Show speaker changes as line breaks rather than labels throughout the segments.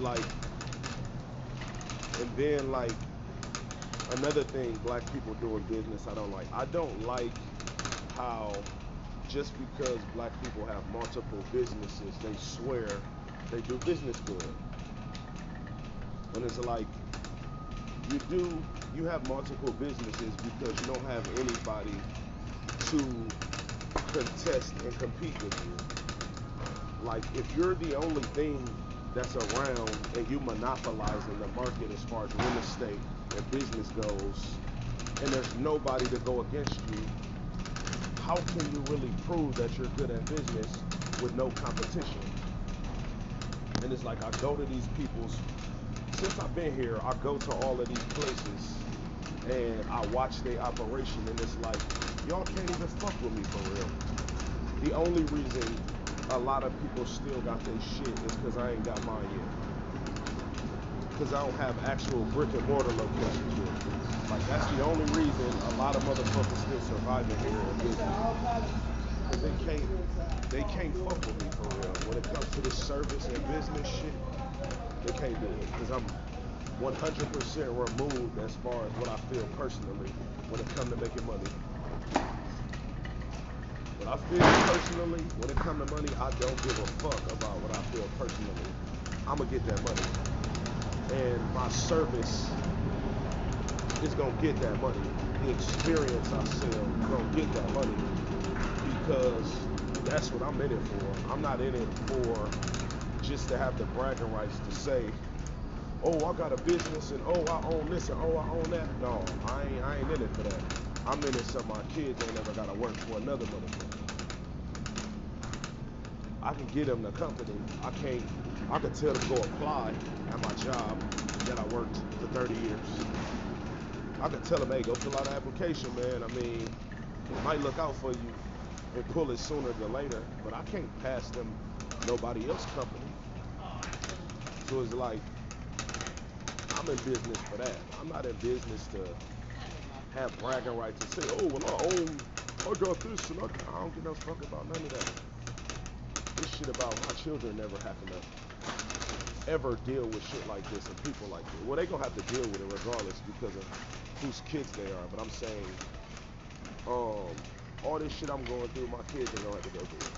like, and then like another thing black people do in business I don't like. I don't like how just because black people have multiple businesses, they swear they do business good. When it's like you do, you have multiple businesses because you don't have anybody to contest and compete with you. Like if you're the only thing that's around and you monopolizing the market as far as real estate and business goes, and there's nobody to go against you, how can you really prove that you're good at business with no competition? And it's like I go to these people's, since I've been here, I go to all of these places and I watch their operation, and it's like y'all can't even fuck with me for real. The only reason a lot of people still got their shit is because I ain't got mine yet. Because I don't have actual brick and mortar locations yet. Like that's the only reason a lot of motherfuckers still surviving here in business. Cause they can't fuck with me for real. When it comes to this service and business shit, they can't do it. Cause I'm 100% removed as far as what I feel personally when it comes to making money. What I feel personally, when it comes to money, I don't give a fuck about what I feel personally. I'ma get that money. And my service is gonna get that money. The experience I sell gonna get that money because that's what I'm in it for. I'm not in it for just to have the bragging rights to say, oh, I got a business and oh, I own this and oh, I own that. No, I ain't in it for that. I'm in it so my kids ain't never gotta work for another motherfucker. I can get them the company. I can tell them to go apply at my job that I worked for 30 years. I can tell them, hey, go fill out an application, man. I mean, it might look out for you and pull it sooner than later, but I can't pass them nobody else's company. So it's like, I'm in business for that. I'm not in business to have bragging rights to say, oh, well, I got this and I don't give no fuck about none of that. This shit about my children never having to ever deal with shit like this and people like this. Well, they gonna have to deal with it regardless because of whose kids they are. But I'm saying, all this shit I'm going through, my kids are gonna have to go through it.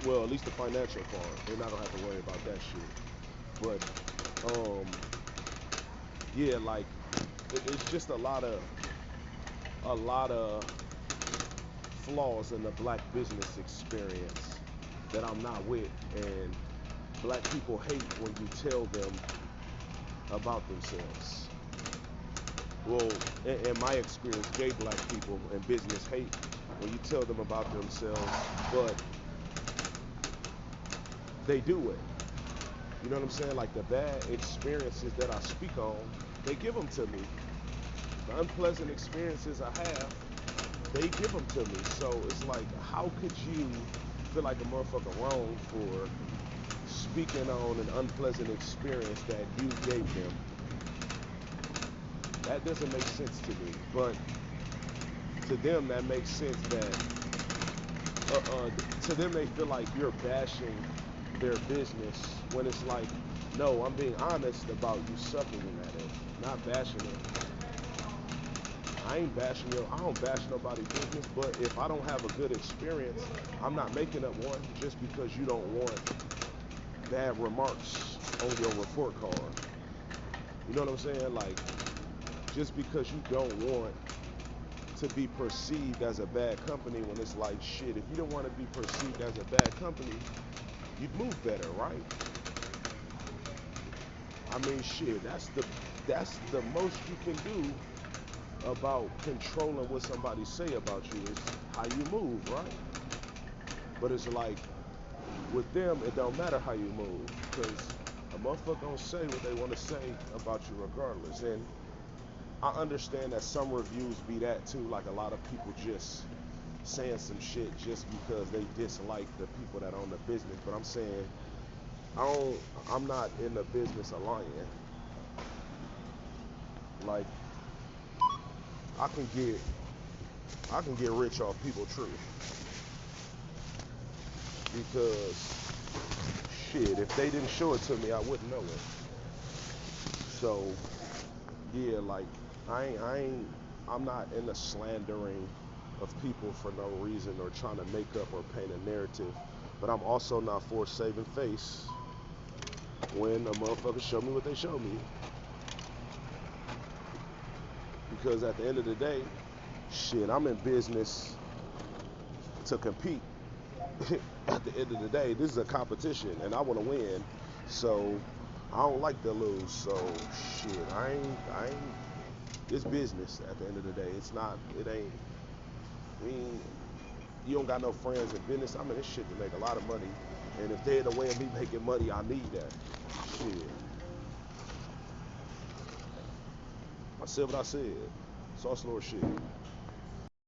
Well, at least the financial part, they're not gonna have to worry about that shit. But yeah, like it's just a lot of flaws in the black business experience that I'm not with, and black people hate when you tell them about themselves. Well, in my experience, gay black people in business hate when you tell them about themselves, but they do it. You know what I'm saying? Like the bad experiences that I speak on, they give them to me. The unpleasant experiences I have, they give them to me. So it's like, how could you feel like a motherfucker wrong for speaking on an unpleasant experience that you gave them? That doesn't make sense to me. But to them, that makes sense that, to them, they feel like you're bashing their business when it's like, no, I'm being honest about you sucking at it, not bashing it. I don't bash nobody's business, but if I don't have a good experience, I'm not making up one just because you don't want bad remarks on your report card. You know what I'm saying? Like, just because you don't want to be perceived as a bad company when it's like, shit, if you don't want to be perceived as a bad company, you'd move better, right? I mean, shit, that's the most you can do about controlling what somebody say about you is how you move, right? But it's like with them, it don't matter how you move because a motherfucker gonna say what they want to say about you regardless. And I understand that some reviews be that too, like a lot of people just saying some shit just because they dislike the people that own the business. But I'm saying I don't. I'm not in the business of lying. Like I can get I can get rich off people truth because shit, if they didn't show it to me, I wouldn't know it. So yeah, like I'm not in the slandering of people for no reason or trying to make up or paint a narrative. But I'm also not for saving face when a motherfucker show me what they show me. Because at the end of the day, shit, I'm in business to compete. At the end of the day, this is a competition and I want to win. So I don't like to lose. So shit, I ain't it's business at the end of the day. It's not, it ain't, we ain't, you don't got no friends in business. I'm in this shit to make a lot of money. And if they're in the way of me making money, I need that. Shit. I said what I said. Sauce Lord shit.